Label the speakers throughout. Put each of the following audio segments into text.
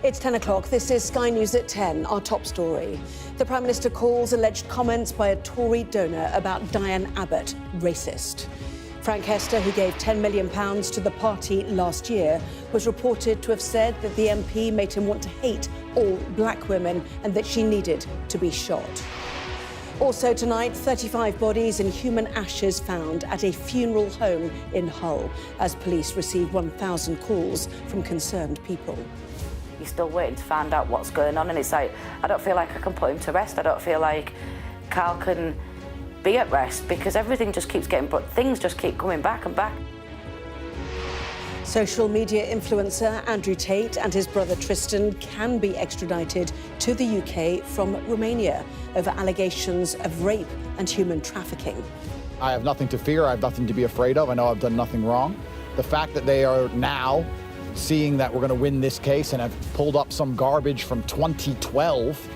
Speaker 1: It's 10 o'clock. This is Sky News at 10, our top story. The Prime Minister calls alleged comments by a Tory donor about Diane Abbott racist. Frank Hester, who gave £10 million to the party last year, was reported to have said that the MP made him want to hate all black women and that she needed to be shot. Also tonight, 35 bodies and human ashes found at a funeral home in Hull as police received 1,000 calls from concerned people.
Speaker 2: You're still waiting to find out what's going on, and it's like, I don't feel like I can put him to rest. I don't feel like Carl can be at rest because everything just keeps getting, but things just keep coming back and back.
Speaker 1: Social media influencer Andrew Tate and his brother Tristan can be extradited to the UK from Romania over allegations of rape and human trafficking.
Speaker 3: I have nothing to fear. I have nothing to be afraid of. I know I've done nothing wrong. The fact that they are now seeing that we're going to win this case and have pulled up some garbage from 2012.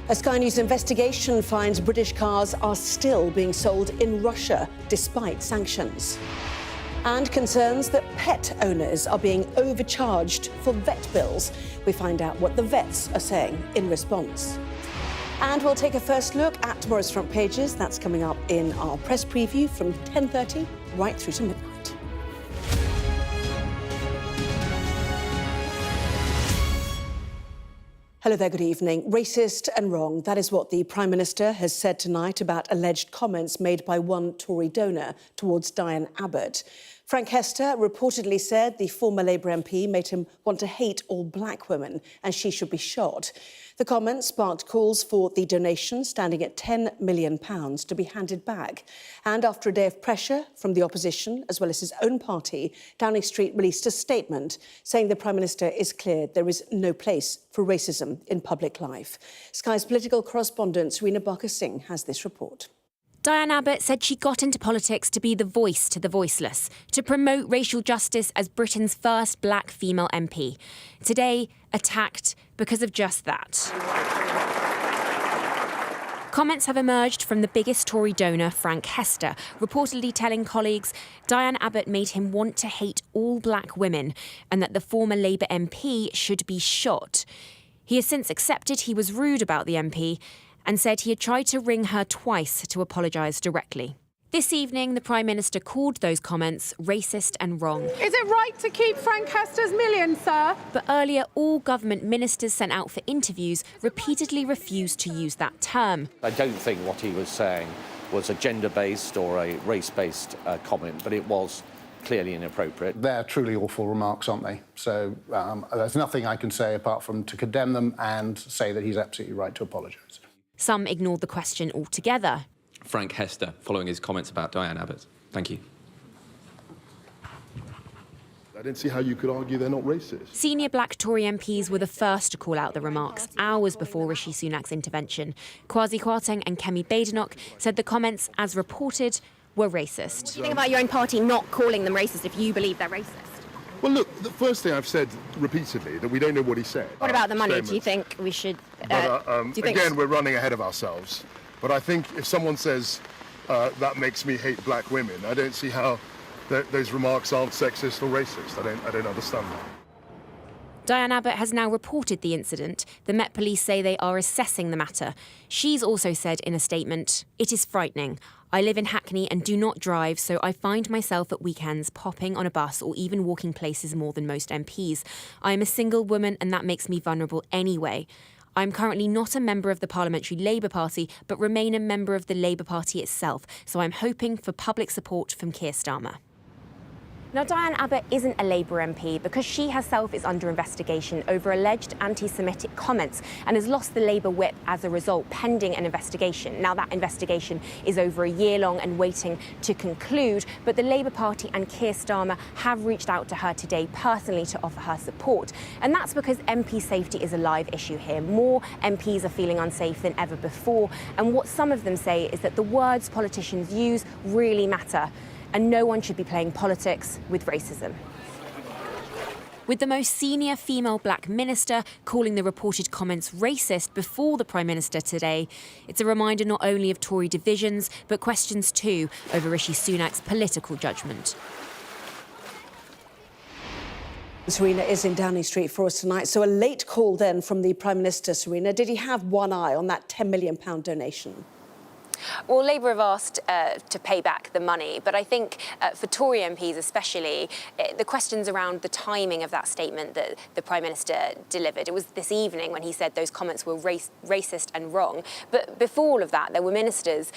Speaker 1: A Sky News investigation finds British cars are still being sold in Russia despite sanctions. And concerns that pet owners are being overcharged for vet bills. We find out what the vets are saying in response. And we'll take a first look at tomorrow's front pages. That's coming up in our press preview from 10:30 right through to midnight. Hello there, good evening. Racist and wrong. That is what the Prime Minister has said tonight about alleged comments made by one Tory donor towards Diane Abbott. Frank Hester reportedly said the former Labour MP made him want to hate all black women and she should be shot. The comments sparked calls for the donation, standing at £10 million, to be handed back. And after a day of pressure from the opposition, as well as his own party, Downing Street released a statement saying the Prime Minister is clear there is no place for racism in public life. Sky's political correspondent Serena Barker-Singh has this report.
Speaker 4: Diane Abbott said she got into politics to be the voice to the voiceless, to promote racial justice as Britain's first black female MP. Today, attacked because of just that. Comments have emerged from the biggest Tory donor, Frank Hester, reportedly telling colleagues Diane Abbott made him want to hate all black women and that the former Labour MP should be shot. He has since accepted he was rude about the MP and said he had tried to ring her twice to apologise directly. This evening, the Prime Minister called those comments racist and wrong.
Speaker 5: Is it right to keep Frank Hester's million, sir?
Speaker 4: But earlier, all government ministers sent out for interviews repeatedly refused to use that term.
Speaker 6: I don't think what he was saying was a gender-based or a race-based comment, but it was clearly inappropriate.
Speaker 7: They're truly awful remarks, aren't they? So there's nothing I can say apart from to condemn them and say that he's absolutely right to apologise.
Speaker 4: Some ignored the question altogether.
Speaker 8: Frank Hester, following his comments about Diane Abbott. Thank you.
Speaker 9: I didn't see how you could argue they're not racist.
Speaker 4: Senior black Tory MPs were the first to call out the remarks, hours before Rishi Sunak's intervention. Kwasi Kwarteng and Kemi Badenoch said the comments, as reported, were racist.
Speaker 10: What do you think about your own party not calling them racist if you believe they're racist?
Speaker 9: Well, look, the first thing I've said repeatedly, that we don't know what he said.
Speaker 10: What about the money? Do you think we should...
Speaker 9: Again, we're running ahead of ourselves. But I think if someone says that makes me hate black women, I don't see how those remarks aren't sexist or racist. I don't understand that.
Speaker 4: Diane Abbott has now reported the incident. The Met Police say they are assessing the matter. She's also said in a statement, "It is frightening. I live in Hackney and do not drive, so I find myself at weekends popping on a bus or even walking places more than most MPs. I am a single woman and that makes me vulnerable anyway. I'm currently not a member of the Parliamentary Labour Party, but remain a member of the Labour Party itself, so I'm hoping for public support from Keir Starmer." Now, Diane Abbott isn't a Labour MP because she herself is under investigation over alleged anti-Semitic comments and has lost the Labour whip as a result, pending an investigation. Now, that investigation is over a year long and waiting to conclude, but the Labour Party and Keir Starmer have reached out to her today personally to offer her support. And that's because MP safety is a live issue here. More MPs are feeling unsafe than ever before, and what some of them say is that the words politicians use really matter, and no one should be playing politics with racism. With the most senior female black minister calling the reported comments racist before the Prime Minister today, it's a reminder not only of Tory divisions, but questions too over Rishi Sunak's political judgment.
Speaker 1: Serena is in Downing Street for us tonight. So a late call then from the Prime Minister, Serena. Did he have one eye on that £10 million donation?
Speaker 4: Well, Labour have asked to pay back the money, but I think for Tory MPs especially, the questions around the timing of that statement that the Prime Minister delivered. It was this evening when he said those comments were racist and wrong. But before all of that, there were ministers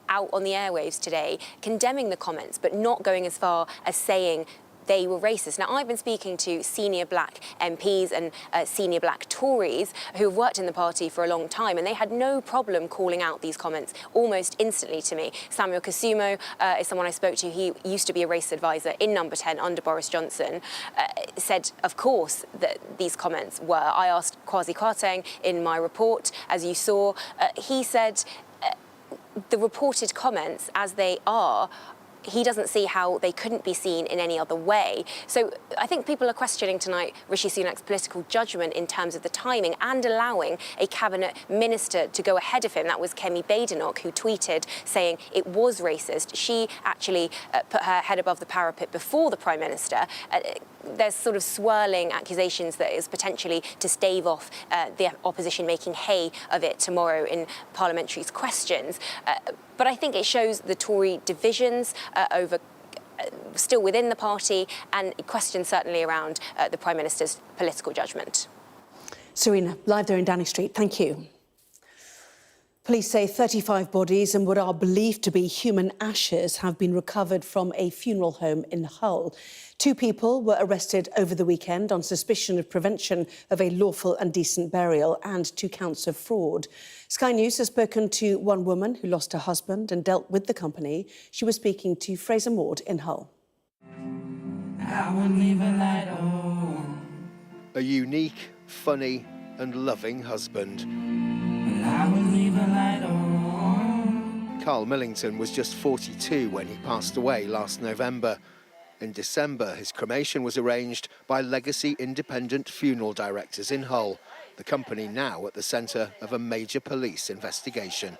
Speaker 4: out on the airwaves today condemning the comments, but not going as far as saying they were racist. Now, I've been speaking to senior black MPs and senior black Tories who have worked in the party for a long time, and they had no problem calling out these comments almost instantly to me. Samuel Kasumo is someone I spoke to. He used to be a race advisor in Number 10 under Boris Johnson, said, of course, that these comments were. I asked Kwasi Kwarteng in my report, as you saw. He said the reported comments, as they are, he doesn't see how they couldn't be seen in any other way. So I think people are questioning tonight Rishi Sunak's political judgment in terms of the timing and allowing a cabinet minister to go ahead of him. That was Kemi Badenoch, who tweeted saying it was racist. She actually put her head above the parapet before the Prime Minister. There's sort of swirling accusations that is potentially to stave off the opposition making hay of it tomorrow in parliamentary questions. But I think it shows the Tory divisions over still within the party and questions certainly around the Prime Minister's political judgment.
Speaker 1: Serena, live there in Downing Street. Thank you. Police say 35 bodies and what are believed to be human ashes have been recovered from a funeral home in Hull. 2 people were arrested over the weekend on suspicion of prevention of a lawful and decent burial and 2 counts of fraud. Sky News has spoken to one woman who lost her husband and dealt with the company. She was speaking to Fraser Maud in Hull.
Speaker 11: I would leave a light on.
Speaker 12: A unique, funny and loving husband.
Speaker 11: I would leave a light on.
Speaker 12: Carl Millington was just 42 when he passed away last November. In December, his cremation was arranged by Legacy Independent Funeral Directors in Hull, the company now at the centre of a major police investigation.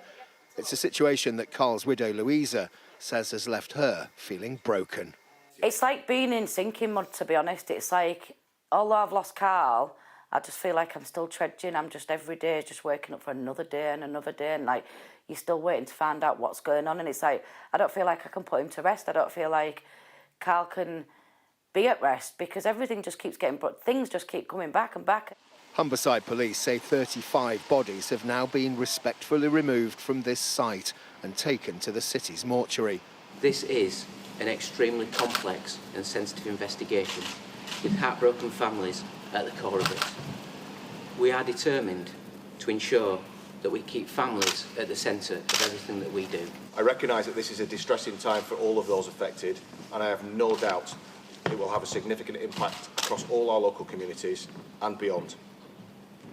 Speaker 12: It's a situation that Carl's widow, Louisa, says has left her feeling broken.
Speaker 2: It's like being in sinking mud, to be honest. It's like, although I've lost Carl, I just feel like I'm still trudging. I'm just every day just waking up for another day and another day, and like you're still waiting to find out what's going on. And it's like I don't feel like I can put him to rest. I don't feel like Carl can be at rest because everything just keeps getting brought. Things just keep coming back and back.
Speaker 12: Humberside police say 35 bodies have now been respectfully removed from this site and taken to the city's mortuary.
Speaker 13: This is an extremely complex and sensitive investigation with heartbroken families at the core of it. We are determined to ensure that we keep families at the centre of everything that we do.
Speaker 14: I recognise that this is a distressing time for all of those affected, and I have no doubt it will have a significant impact across all our local communities and beyond.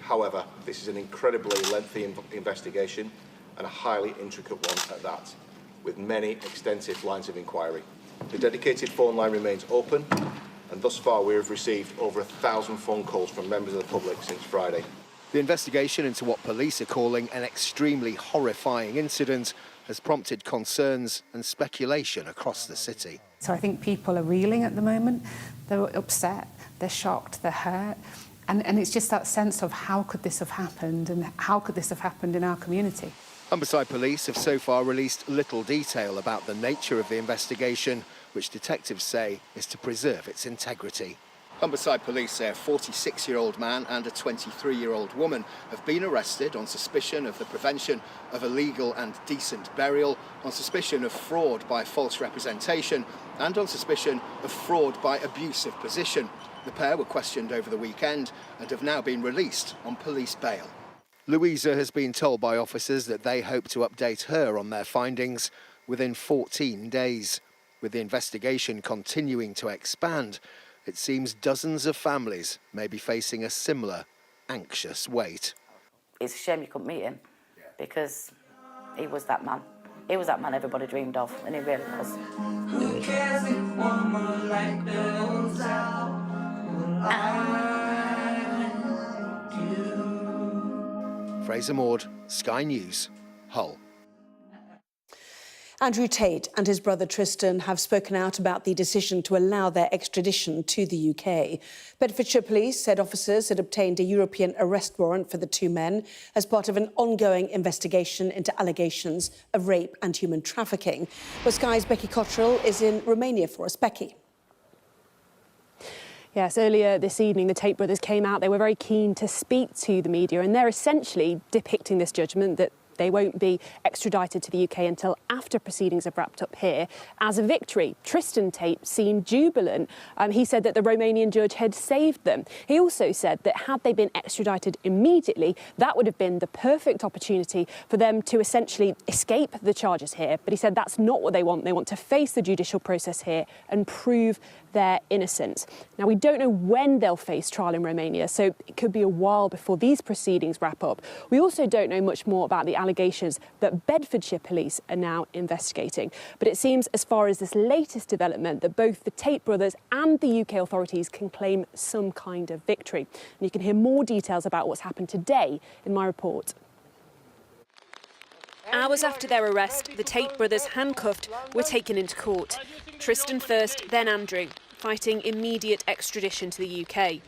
Speaker 14: However, this is an incredibly lengthy investigation and a highly intricate one at that, with many extensive lines of inquiry. The dedicated phone line remains open, and thus far we have received over 1,000 phone calls from members of the public since Friday.
Speaker 12: The investigation into what police are calling an extremely horrifying incident has prompted concerns and speculation across the city.
Speaker 15: So I think people are reeling at the moment. They're upset, they're shocked, they're hurt. And it's just that sense of how could this have happened and how could this have happened in our community?
Speaker 12: Humberside police have so far released little detail about the nature of the investigation, which detectives say is to preserve its integrity. Humberside police say a 46-year-old man and a 23-year-old woman have been arrested on suspicion of the prevention of illegal and decent burial, on suspicion of fraud by false representation, and on suspicion of fraud by abuse of position. The pair were questioned over the weekend and have now been released on police bail. Louisa has been told by officers that they hope to update her on their findings within 14 days. With the investigation continuing to expand, it seems dozens of families may be facing a similar anxious wait.
Speaker 2: It's a shame you couldn't meet him because he was that man. He was that man everybody dreamed of, and he really was.
Speaker 11: Who cares if one more light goes out? I do.
Speaker 12: Fraser Maud, Sky News, Hull.
Speaker 1: Andrew Tate and his brother Tristan have spoken out about the decision to allow their extradition to the UK. Bedfordshire Police said officers had obtained a European arrest warrant for the two men as part of an ongoing investigation into allegations of rape and human trafficking. Well, Sky's Becky Cottrell is in Romania for us. Becky.
Speaker 16: Yes, earlier this evening, the Tate brothers came out. They were very keen to speak to the media, and they're essentially depicting this judgment that they won't be extradited to the UK until after proceedings have wrapped up here as a victory. Tristan Tate seemed jubilant. He said that the Romanian judge had saved them. He also said that had they been extradited immediately, that would have been the perfect opportunity for them to essentially escape the charges here. But he said that's not what they want. They want to face the judicial process here and prove their innocence. Now, we don't know when they'll face trial in Romania, so it could be a while before these proceedings wrap up. We also don't know much more about the allegations that Bedfordshire Police are now investigating. But it seems, as far as this latest development, that both the Tate brothers and the UK authorities can claim some kind of victory. And you can hear more details about what's happened today in my report. Hours after their arrest, the Tate brothers, handcuffed, were taken into court. Tristan first, then Andrew, fighting immediate extradition to the UK.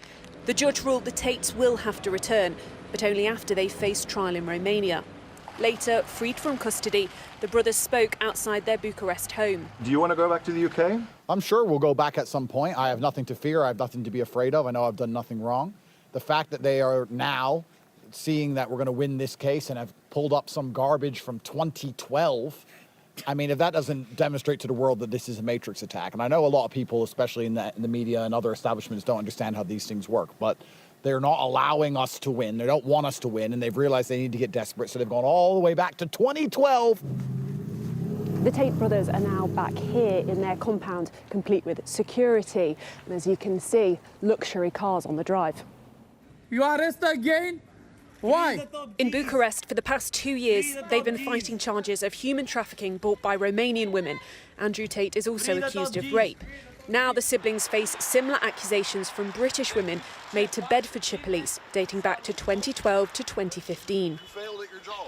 Speaker 16: The judge ruled the Tates will have to return, but only after they face trial in Romania. Later, freed from custody, the brothers spoke outside their Bucharest home.
Speaker 3: Do you want to go back to the UK? I'm sure we'll go back at some point. I have nothing to fear. I have nothing to be afraid of. I know I've done nothing wrong. The fact that they are now seeing that we're going to win this case and have pulled up some garbage from 2012, I mean, if that doesn't demonstrate to the world that this is a matrix attack, and I know a lot of people, especially in the media and other establishments, don't understand how these things work, but they're not allowing us to win. They don't want us to win, and they've realized they need to get desperate, so they've gone all the way back to 2012.
Speaker 16: The Tate brothers are now back here in their compound, complete with security. And as you can see, luxury cars on the drive.
Speaker 17: You arrest again? Why?
Speaker 16: In Bucharest, for the past 2 years, they've been fighting charges of human trafficking brought by Romanian women. Andrew Tate is also accused of rape. Now the siblings face similar accusations from British women made to Bedfordshire Police, dating back to 2012 to 2015.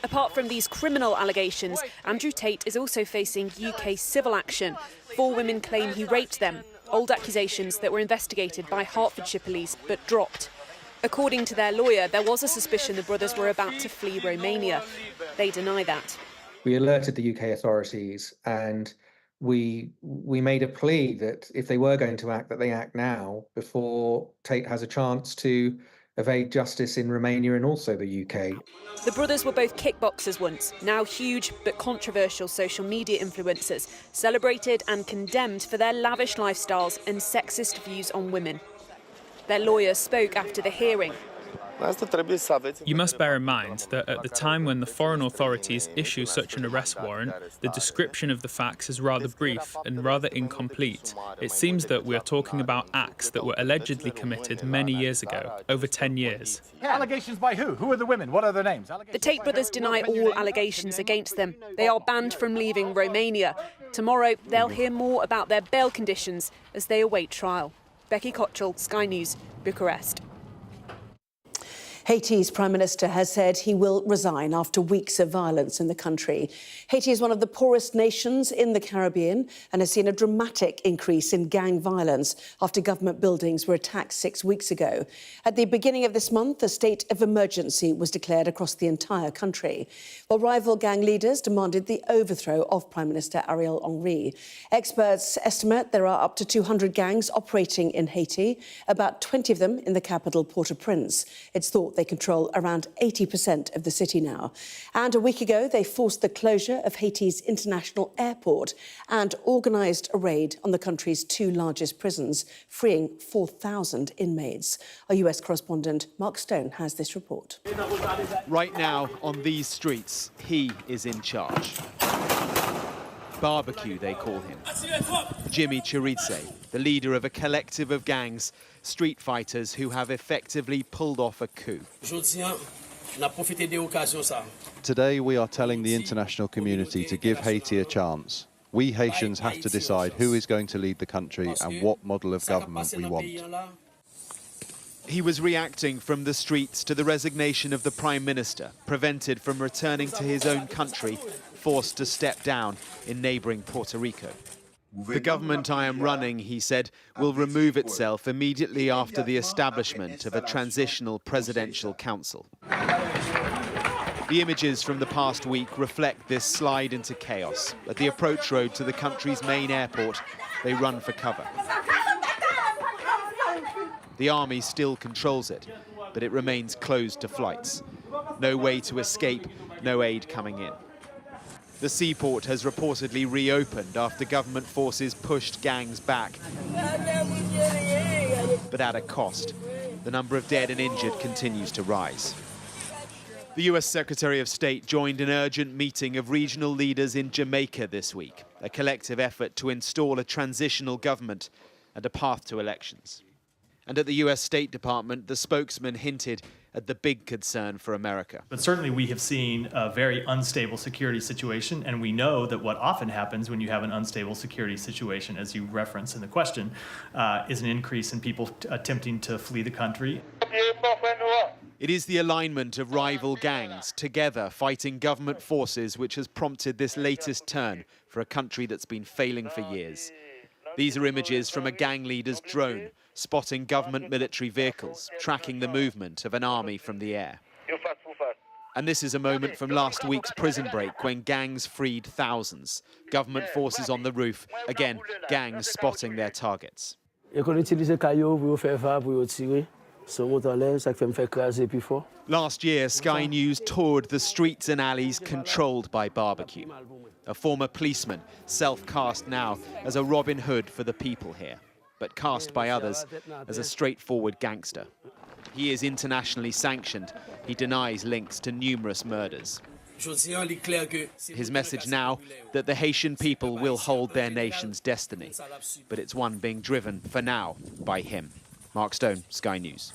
Speaker 16: Apart from these criminal allegations, Andrew Tate is also facing UK civil action. 4 women claim he raped them, old accusations that were investigated by Hertfordshire Police but dropped. According to their lawyer, there was a suspicion the brothers were about to flee Romania. They deny that.
Speaker 18: We alerted the UK authorities and we made a plea that if they were going to act, that they act now before Tate has a chance to evade justice in Romania and also the UK.
Speaker 16: The brothers were both kickboxers once, now huge but controversial social media influencers, celebrated and condemned for their lavish lifestyles and sexist views on women. Their lawyer spoke after the hearing.
Speaker 19: You must bear in mind that at the time when the foreign authorities issue such an arrest warrant, the description of the facts is rather brief and rather incomplete. It seems that we are talking about acts that were allegedly committed many years ago, over 10 years.
Speaker 3: Allegations by who? Who are the women? What are their names?
Speaker 16: The Tate brothers deny all allegations against them. They are banned from leaving Romania. Tomorrow, they'll hear more about their bail conditions as they await trial. Becky Cottrell, Sky News, Bucharest.
Speaker 1: Haiti's Prime Minister has said he will resign after weeks of violence in the country. Haiti is one of the poorest nations in the Caribbean and has seen a dramatic increase in gang violence after government buildings were attacked 6 weeks ago. At the beginning of this month, a state of emergency was declared across the entire country, while rival gang leaders demanded the overthrow of Prime Minister Ariel Henry. Experts estimate there are up to 200 gangs operating in Haiti, about 20 of them in the capital, Port-au-Prince. It's thought they control around 80% of the city now. And a week ago, they forced the closure of Haiti's international airport and organised a raid on the country's 2 largest prisons, freeing 4,000 inmates. Our US correspondent Mark Stone has this report.
Speaker 20: Right now, on these streets, he is in charge. Barbecue, they call him. Jimmy Chiritse, the leader of a collective of gangs, street fighters who have effectively pulled off a coup.
Speaker 21: Today we are telling the international community to give Haiti a chance. We Haitians have to decide who is going to lead the country and what model of government we want.
Speaker 20: He was reacting from the streets to the resignation of the Prime Minister, prevented from returning to his own country forced to step down in neighbouring Puerto Rico. The government I am running, he said, will remove itself immediately after the establishment of a transitional presidential council. The images from the past week reflect this slide into chaos. At the approach road to the country's main airport, they run for cover. The army still controls it, but it remains closed to flights. No way to escape, no aid coming in. The seaport has reportedly reopened after government forces pushed gangs back, but at a cost. The number of dead and injured continues to rise. The US Secretary of State joined an urgent meeting of regional leaders in Jamaica this week, a collective effort to install a transitional government and a path to elections. And at the US State Department, the spokesman hinted at the big concern for America.
Speaker 5: But certainly we have seen a very unstable security situation, and we know that what often happens when you have an unstable security situation, as you reference in the question, is an increase in people attempting to flee the country.
Speaker 20: It is the alignment of rival gangs together fighting government forces which has prompted this latest turn for a country that's been failing for years. These are images from a gang leader's drone, spotting government military vehicles, tracking the movement of an army from the air. And this is a moment from last week's prison break when gangs freed thousands. Government forces on the roof, again, gangs spotting their targets. Last year, Sky News toured the streets and alleys controlled by barbecue. A former policeman, self-cast now as a Robin Hood for the people here, but cast by others as a straightforward gangster. He is internationally sanctioned. He denies links to numerous murders. His message now that the Haitian people will hold their nation's destiny, but it's one being driven, for now, by him. Mark Stone, Sky News.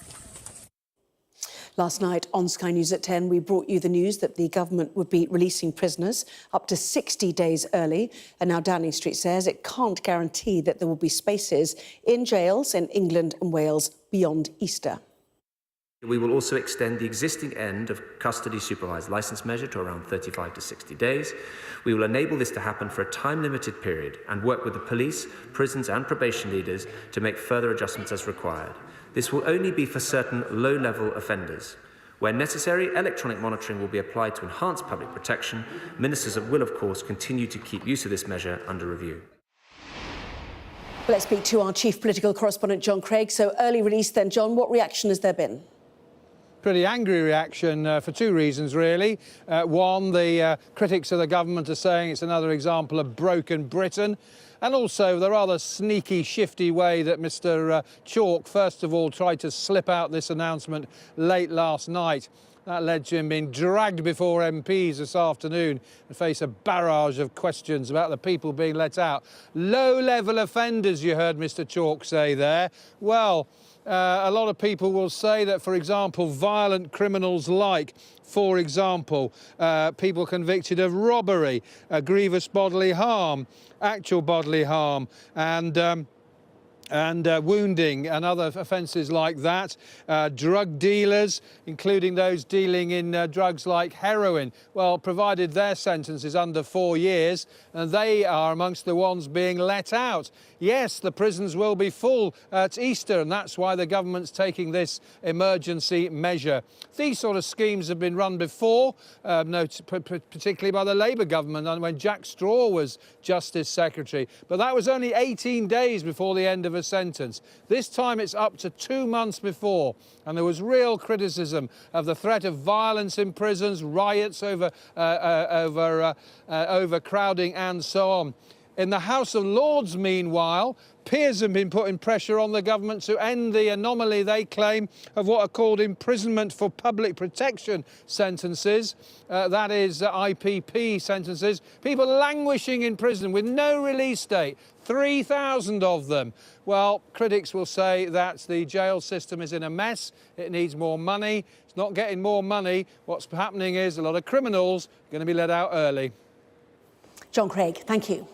Speaker 1: Last night on Sky News at 10, we brought you the news that the government would be releasing prisoners up to 60 days early. And now Downing Street says it can't guarantee that there will be spaces in jails in England and Wales beyond Easter.
Speaker 22: We will also extend the existing end of custody supervised licence measure to around 35 to 60 days. We will enable this to happen for a time-limited period and work with the police, prisons and probation leaders to make further adjustments as required. This will only be for certain low-level offenders. Where necessary, electronic monitoring will be applied to enhance public protection. Ministers will, of course, continue to keep use of this measure under review.
Speaker 1: Let's speak to our chief political correspondent, John Craig. So early release then, John, what reaction has there been?
Speaker 23: Pretty angry reaction for two reasons, really. One, the critics of the government are saying it's another example of broken Britain. And also the rather sneaky, shifty way that Mr. Chalk, first of all, tried to slip out this announcement late last night. That led to him being dragged before MPs this afternoon and face a barrage of questions about the people being let out. Low-level offenders, you heard Mr. Chalk say there. Well, a lot of people will say that, for example, violent criminals like, for example, people convicted of robbery, grievous bodily harm, actual bodily harm, and wounding and other offences like that. Drug dealers, including those dealing in drugs like heroin, well, provided their sentence is under 4 years, and they are amongst the ones being let out. Yes, the prisons will be full at Easter, and that's why the government's taking this emergency measure. These sort of schemes have been run before, particularly by the Labour government when Jack Straw was Justice Secretary. But that was only 18 days before the end of a sentence. This time it's up to 2 months before, and there was real criticism of the threat of violence in prisons, riots over overcrowding and so on. In the House of Lords, meanwhile, peers have been putting pressure on the government to end the anomaly they claim of what are called imprisonment for public protection sentences. That is IPP sentences. People languishing in prison with no release date. 3,000 of them. Well, critics will say that the jail system is in a mess. It needs more money. It's not getting more money. What's happening is a lot of criminals are going to be let out early.
Speaker 1: John Craig, thank you.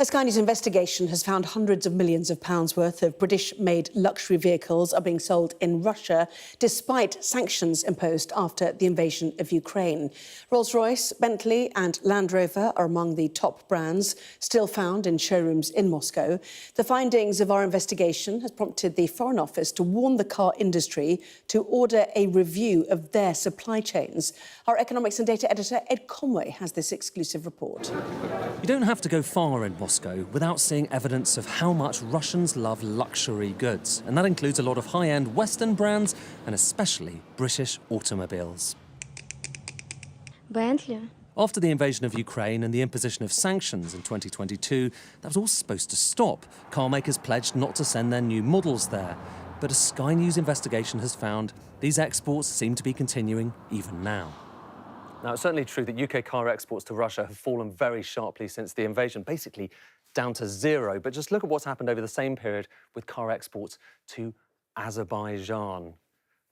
Speaker 1: A Sky News investigation has found hundreds of millions of pounds worth of British-made luxury vehicles are being sold in Russia, despite sanctions imposed after the invasion of Ukraine. Rolls-Royce, Bentley and Land Rover are among the top brands still found in showrooms in Moscow. The findings of our investigation has prompted the Foreign Office to warn the car industry to order a review of their supply chains. Our economics and data editor, Ed Conway, has this exclusive report.
Speaker 6: You don't have to go far in Moscow without seeing evidence of how much Russians love luxury goods. And that includes a lot of high-end Western brands and especially British automobiles.
Speaker 7: Bentley.
Speaker 6: After the invasion of Ukraine and the imposition of sanctions in 2022, that was all supposed to stop. Car makers pledged not to send their new models there. But a Sky News investigation has found these exports seem to be continuing even now.
Speaker 7: Now, it's certainly true that UK car exports to Russia have fallen very sharply since the invasion, basically down to zero. But just look at what's happened over the same period with car exports to Azerbaijan.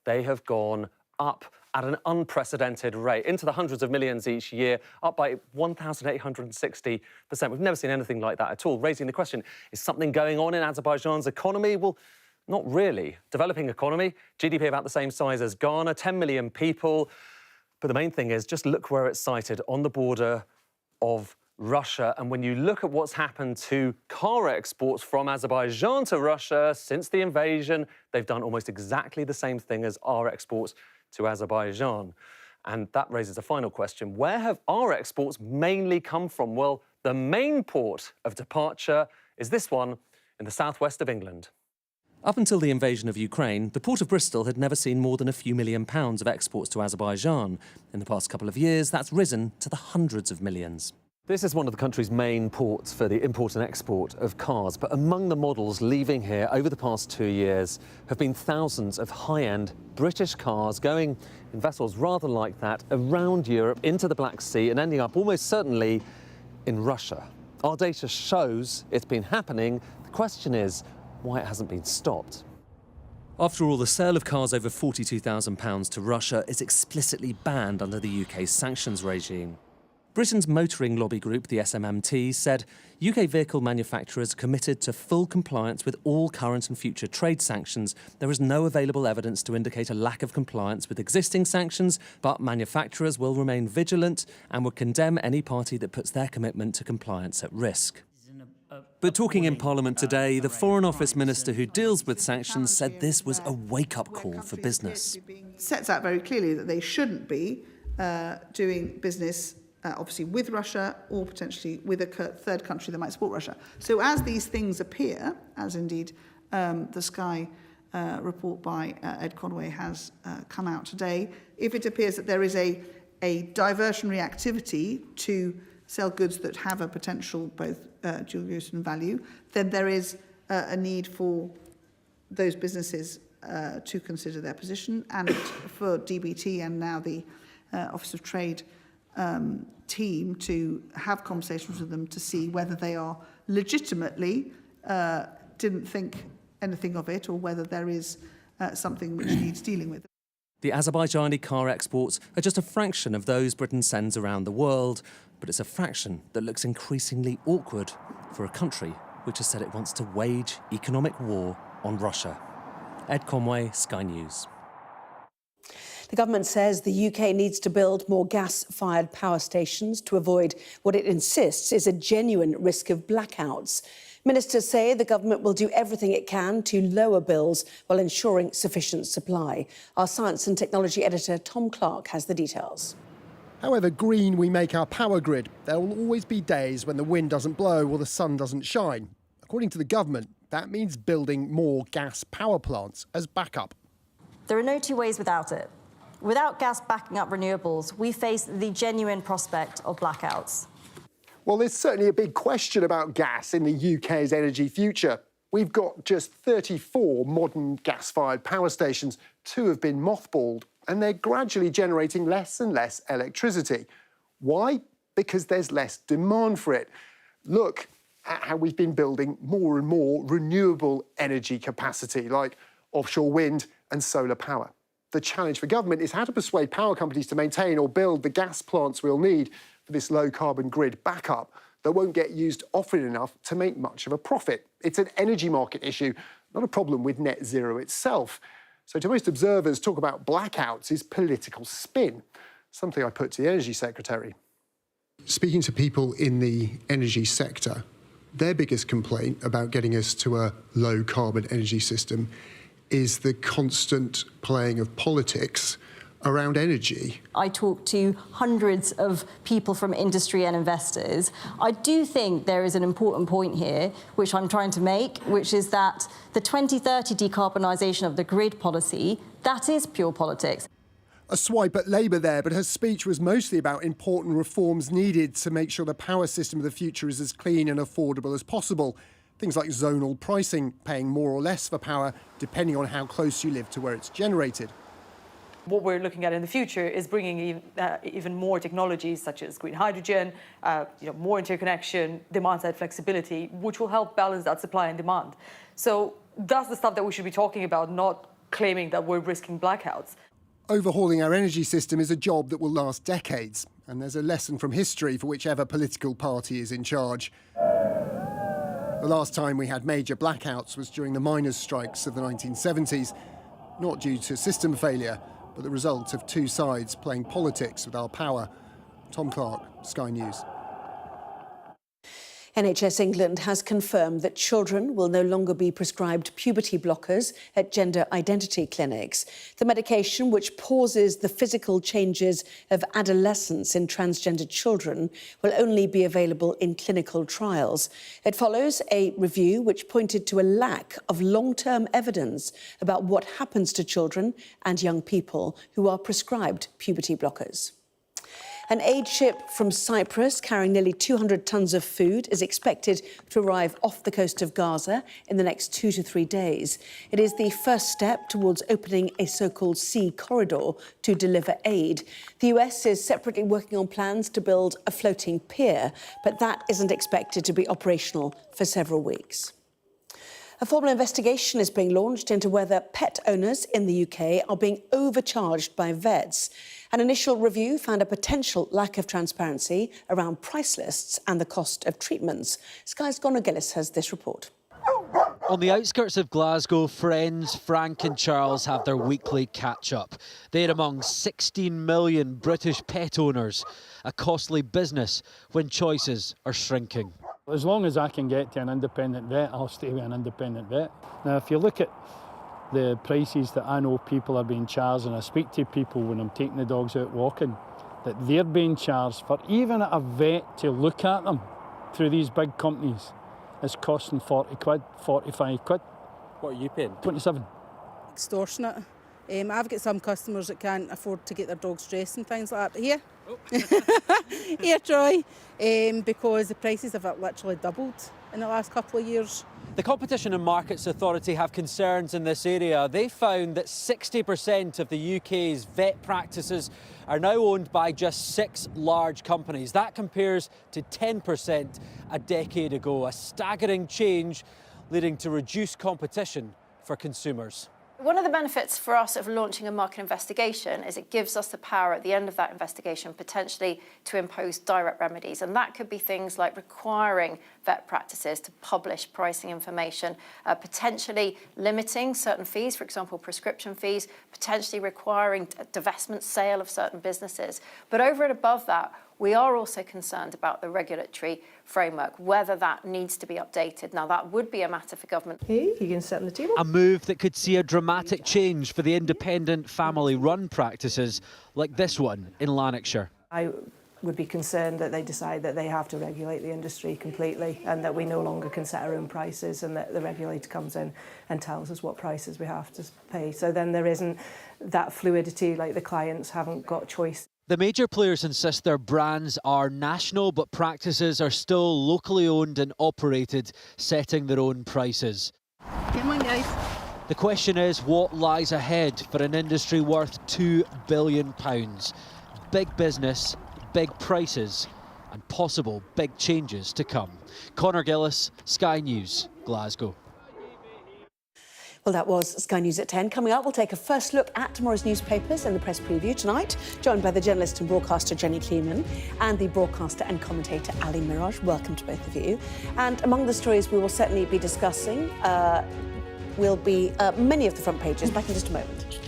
Speaker 7: They have gone up at an unprecedented rate, into the hundreds of millions each year, up by 1,860%. We've never seen anything like that at all, raising the question, is something going on in Azerbaijan's economy? Well, not really. Developing economy, GDP about the same size as Ghana, 10 million people. But the main thing is, just look where it's sited, on the border of Russia. And when you look at what's happened to car exports from Azerbaijan to Russia since the invasion, they've done almost exactly the same thing as our exports to Azerbaijan. And that raises a final question. Where have our exports mainly come from? Well, the main port of departure is this one in the southwest of England.
Speaker 6: Up until the invasion of Ukraine, the port of Bristol had never seen more than a few £1 million of exports to Azerbaijan. In the past couple of years, that's risen to the hundreds of millions.
Speaker 7: This is one of the country's main ports for the import and export of cars. But among the models leaving here over the past 2 years have been thousands of high-end British cars going in vessels rather like that around Europe into the Black Sea and ending up almost certainly in Russia. Our data shows it's been happening. The question is, why it hasn't been stopped.
Speaker 6: After all, the sale of cars over £42,000 to Russia is explicitly banned under the UK's sanctions regime. Britain's motoring lobby group, the SMMT, said UK vehicle manufacturers committed to full compliance with all current and future trade sanctions. There is no available evidence to indicate a lack of compliance with existing sanctions, but manufacturers will remain vigilant and will condemn any party that puts their commitment to compliance at risk. But talking in Parliament today, the Foreign Office Minister who deals with sanctions said this was a wake-up call for business.
Speaker 8: Sets out very clearly that they shouldn't be doing business, obviously, with Russia or potentially with a third country that might support Russia. So as these things appear, as indeed the Sky report by Ed Conway has come out today, if it appears that there is a diversionary activity to sell goods that have a potential both dual use and value, then there is a need for those businesses to consider their position, and for DBT and now the Office of Trade team to have conversations with them to see whether they are legitimately didn't think anything of it, or whether there is something which needs dealing with.
Speaker 6: The Azerbaijani car exports are just a fraction of those Britain sends around the world, but it's a fraction that looks increasingly awkward for a country which has said it wants to wage economic war on Russia. Ed Conway, Sky News.
Speaker 1: The government says the UK needs to build more gas-fired power stations to avoid what it insists is a genuine risk of blackouts. Ministers say the government will do everything it can to lower bills while ensuring sufficient supply. Our science and technology editor Tom Clark has the details.
Speaker 24: However green we make our power grid, there will always be days when the wind doesn't blow or the sun doesn't shine. According to the government, that means building more gas power plants as backup.
Speaker 25: There are no two ways without it. Without gas backing up renewables, we face the genuine prospect of blackouts.
Speaker 24: Well, there's certainly a big question about gas in the UK's energy future. We've got just 34 modern gas-fired power stations. 2 have been mothballed, and they're gradually generating less and less electricity. Why? Because there's less demand for it. Look at how we've been building more and more renewable energy capacity, like offshore wind and solar power. The challenge for government is how to persuade power companies to maintain or build the gas plants we'll need for this low-carbon grid backup. that won't get used often enough to make much of a profit. It's an energy market issue, not a problem with net zero itself. So to most observers, talk about blackouts is political spin, something I put to the Energy Secretary. Speaking to people in the energy sector, their biggest complaint about getting us to a low-carbon energy system is the constant playing of politics around energy.
Speaker 25: I talk to hundreds of people from industry and investors. I do think there is an important point here, which I'm trying to make, which is that the 2030 decarbonisation of the grid policy, that is pure politics.
Speaker 24: A swipe at Labour there, but her speech was mostly about important reforms needed to make sure the power system of the future is as clean and affordable as possible. Things like zonal pricing, paying more or less for power, depending on how close you live to where it's generated.
Speaker 4: What we're looking at in the future is bringing even more technologies such as green hydrogen, more interconnection, demand-side flexibility, which will help balance that supply and demand. So that's the stuff that we should be talking about, not claiming that we're risking blackouts.
Speaker 24: Overhauling our energy system is a job that will last decades, and there's a lesson from history for whichever political party is in charge. The last time we had major blackouts was during the miners' strikes of the 1970s, not due to system failure, but the result of two sides playing politics with our power. Tom Clark, Sky News.
Speaker 1: NHS England has confirmed that children will no longer be prescribed puberty blockers at gender identity clinics. The medication, which pauses the physical changes of adolescence in transgender children, will only be available in clinical trials. It follows a review which pointed to a lack of long-term evidence about what happens to children and young people who are prescribed puberty blockers. An aid ship from Cyprus carrying nearly 200 tonnes of food is expected to arrive off the coast of Gaza in the next 2 to 3 days. It is the first step towards opening a so-called sea corridor to deliver aid. The US is separately working on plans to build a floating pier, but that isn't expected to be operational for several weeks. A formal investigation is being launched into whether pet owners in the UK are being overcharged by vets. An initial review found a potential lack of transparency around price lists and the cost of treatments. Sky's Gonor Gillis has this report.
Speaker 9: On the outskirts of Glasgow, friends Frank and Charles have their weekly catch-up. They're among 16 million British pet owners, a costly business when choices are shrinking.
Speaker 10: As long as I can get to an independent vet, I'll stay with an independent vet. Now, if you look at the prices that I know people are being charged, and I speak to people when I'm taking the dogs out walking, that they're being charged for even a vet to look at them through these big companies is costing 40 quid, 45 quid.
Speaker 9: What are you paying?
Speaker 10: 27.
Speaker 13: Extortionate. I've got some customers that can't afford to get their dogs dressed and things like that. But here, here, Troy, because the prices have literally doubled in the last couple of years.
Speaker 9: The Competition and Markets Authority have concerns in this area. They found that 60% of the UK's vet practices are now owned by just 6 large companies. That compares to 10% a decade ago, a staggering change leading to reduced competition for consumers.
Speaker 14: One of the benefits for us of launching a market investigation is it gives us the power at the end of that investigation potentially to impose direct remedies. And that could be things like requiring vet practices to publish pricing information, potentially limiting certain fees, for example, prescription fees, potentially requiring divestment sale of certain businesses. But over and above that, we are also concerned about the regulatory framework, whether that needs to be updated. Now, that would be a matter for government.
Speaker 26: Hey, you can sit on the table.
Speaker 9: A move that could see a dramatic change for the independent family-run practices like this one in Lanarkshire.
Speaker 26: I would be concerned that they decide that they have to regulate the industry completely and that we no longer can set our own prices and that the regulator comes in and tells us what prices we have to pay. So then there isn't that fluidity, like the clients haven't got choice.
Speaker 9: The major players insist their brands are national, but practices are still locally owned and operated, setting their own prices.
Speaker 26: Come on, guys.
Speaker 9: The question is, what lies ahead for an industry worth £2 billion? Big business, big prices, and possible big changes to come. Gonor Gillis, Sky News, Glasgow.
Speaker 1: Well, that was Sky News at 10. Coming up, we'll take a first look at tomorrow's newspapers and the press preview tonight, joined by the journalist and broadcaster Jenny Kleeman and the broadcaster and commentator Ali Miraj. Welcome to both of you. And among the stories we will certainly be discussing will be many of the front pages. Back in just a moment.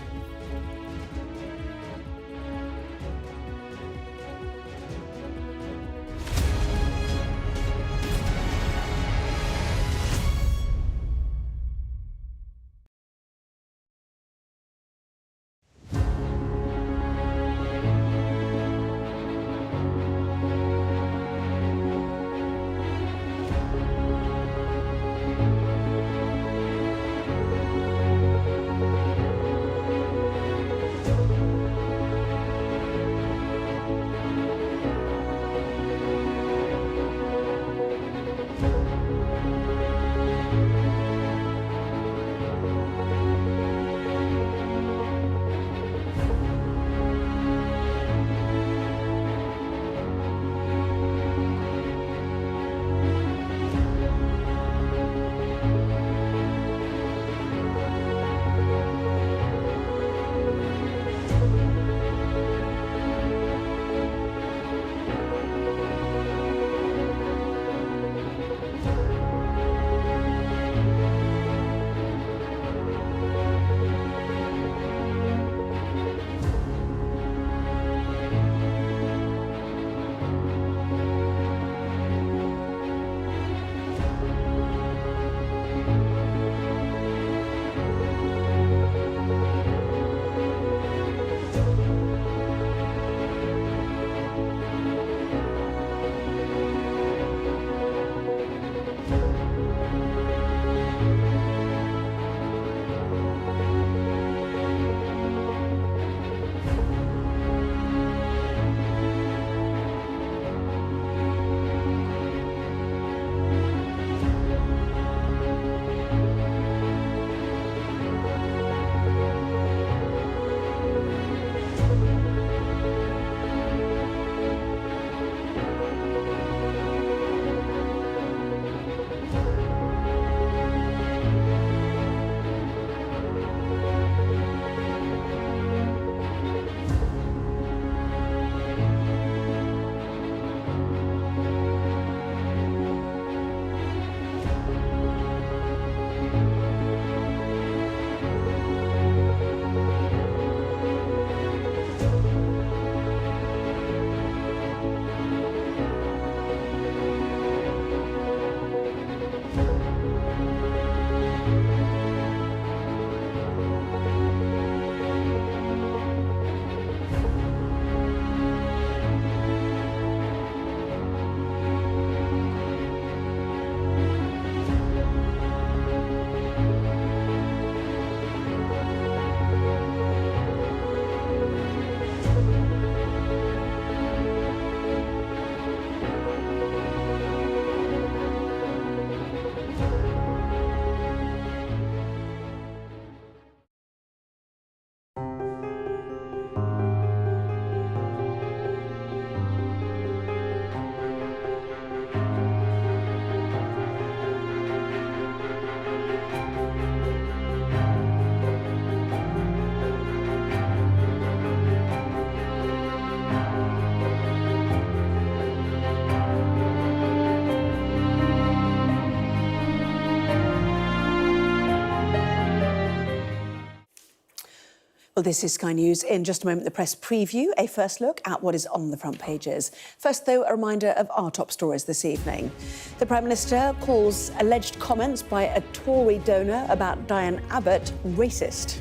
Speaker 1: Well, this is Sky News. In just a moment, the press preview, a first look at what is on the front pages. First, though, a reminder of our top stories this evening. The Prime Minister calls alleged comments by a Tory donor about Diane Abbott racist.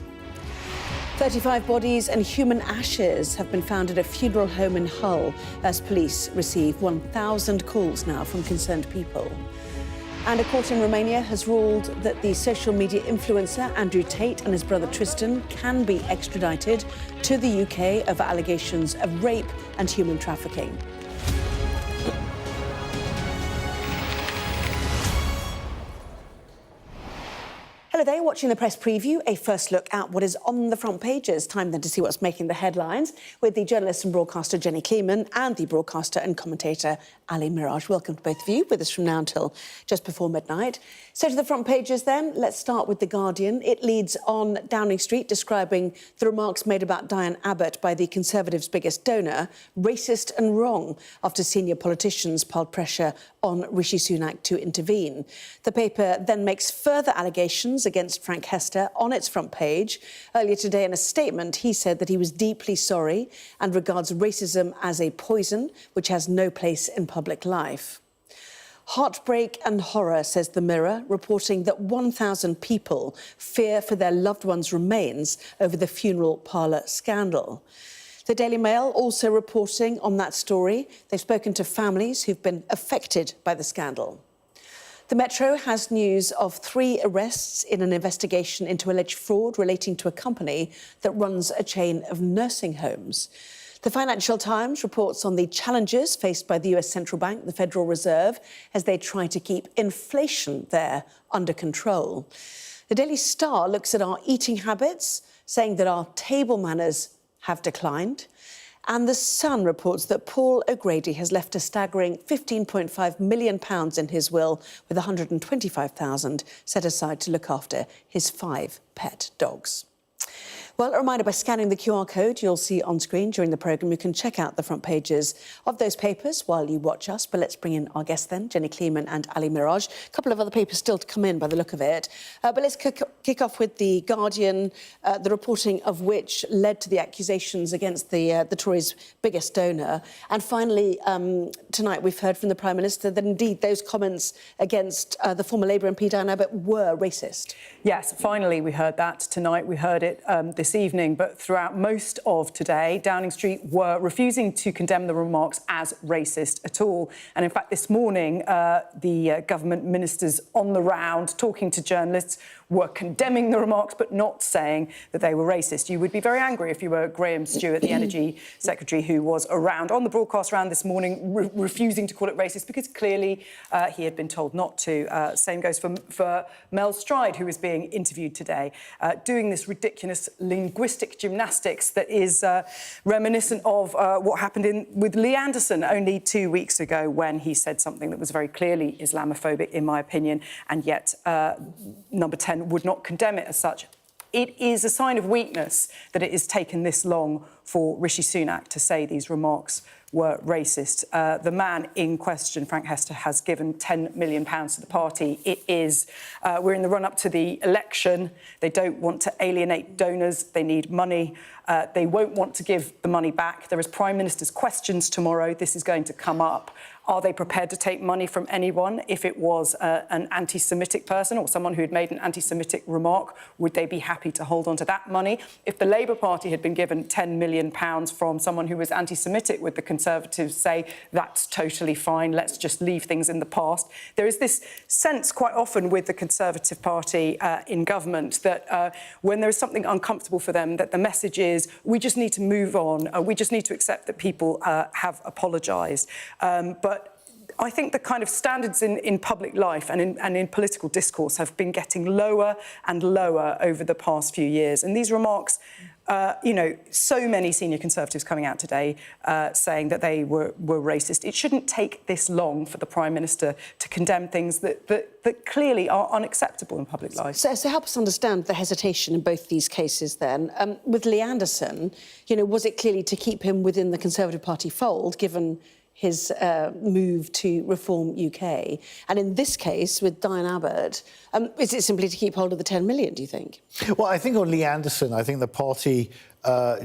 Speaker 1: 35 bodies and human ashes have been found at a funeral home in Hull as police receive 1,000 calls now from concerned people. And a court in Romania has ruled that the social media influencer Andrew Tate and his brother Tristan can be extradited to the UK over allegations of rape and human trafficking. Hello there, watching the press preview, a first look at what is on the front pages. Time then to see what's making the headlines with the journalist and broadcaster Jenny Kleeman and the broadcaster and commentator Ali Miraj. Welcome to both of you, with us from now until just before midnight. So to the front pages then, let's start with The Guardian. It leads on Downing Street, describing the remarks made about Diane Abbott by the Conservatives' biggest donor, racist and wrong, after senior politicians piled pressure on Rishi Sunak to intervene. The paper then makes further allegations against Frank Hester on its front page. Earlier today, in a statement, he said that he was deeply sorry and regards racism as a poison which has no place in public life. Heartbreak and horror, says The Mirror, reporting that 1,000 people fear for their loved ones' remains over the funeral parlour scandal. The Daily Mail also reporting on that story. They've spoken to families who've been affected by the scandal. The Metro has news of 3 arrests in an investigation into alleged fraud relating to a company that runs a chain of nursing homes. The Financial Times reports on the challenges faced by the US Central Bank, the Federal Reserve, as they try to keep inflation there under control. The Daily Star looks at our eating habits, saying that our table manners have declined. And The Sun reports that Paul O'Grady has left a staggering £15.5 million in his will, with £125,000 set aside to look after his 5 pet dogs. Well, a reminder, by scanning the QR code you'll see on screen during the programme, you can check out the front pages of those papers while you watch us. But let's bring in our guests then, Jenny Kleeman and Ali Miraj. A couple of other papers still to come in by the look of it. But let's kick off with The Guardian, the reporting of which led to the accusations against the Tories' biggest donor. And finally, tonight we've heard from the Prime Minister that indeed those comments against the former Labour MP Diane Abbott were racist.
Speaker 2: Yes, finally we heard that tonight. We heard it this evening, but throughout most of today, Downing Street were refusing to condemn the remarks as racist at all. And in fact, this morning, the government ministers on the round talking to journalists were condemning the remarks, but not saying that they were racist. You would be very angry if you were Graham Stewart, the Energy Secretary, who was around on the broadcast round this morning, refusing to call it racist because clearly he had been told not to. Same goes for Mel Stride, who was being interviewed today, doing this ridiculous linguistic gymnastics that is reminiscent of what happened with Lee Anderson only 2 weeks ago, when he said something that was very clearly Islamophobic, in my opinion, and yet Number 10 would not condemn it as such. It is a sign of weakness that it has taken this long for Rishi Sunak to say these remarks were racist. The man in question, Frank Hester, has given £10 million to the party. It is, we're in the run-up to the election. They don't want to alienate donors. They need money. They won't want to give the money back. There is Prime Minister's questions tomorrow. This is going to come up. Are they prepared to take money from anyone? If it was an anti-Semitic person or someone who had made an anti-Semitic remark, would they be happy to hold on to that money? If the Labour Party had been given £10 million from someone who was anti-Semitic, would the Conservatives say, that's totally fine, let's just leave things in the past? There is this sense quite often with the Conservative Party in government that when there is something uncomfortable for them, that the message is, we just need to move on, we just need to accept that people have apologised. But I think the kind of standards in public life and in political discourse have been getting lower and lower over the past few years. And these remarks, you know, so many senior Conservatives coming out today saying that they were racist. It shouldn't take this long for the Prime Minister to condemn things that clearly are unacceptable in public life.
Speaker 1: So help us understand the hesitation in both these cases then. With Lee Anderson, you know, was it clearly to keep him within the Conservative Party fold, given his move to reform UK? And in this case, with Diane Abbott, is it simply to keep hold of the 10 million, do you think?
Speaker 11: Well, I think on Lee Anderson, I think the party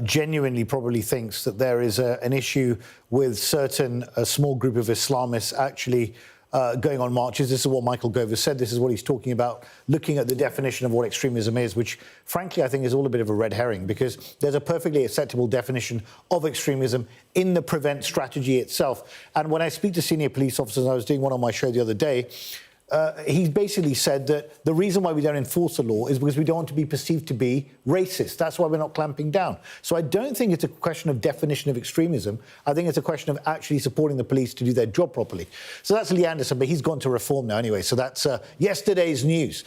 Speaker 11: genuinely probably thinks that there is an issue with a small group of Islamists actually going on marches. This is what Michael Gove has said. This is what he's talking about, looking at the definition of what extremism is, which, frankly, I think is all a bit of a red herring, because there's a perfectly acceptable definition of extremism in the PREVENT strategy itself. And when I speak to senior police officers, I was doing one on my show the other day, he basically said that the reason why we don't enforce the law is because we don't want to be perceived to be racist. That's why we're not clamping down. So I don't think it's a question of definition of extremism. I think it's a question of actually supporting the police to do their job properly. So that's Lee Anderson, but he's gone to reform now anyway. So that's yesterday's news.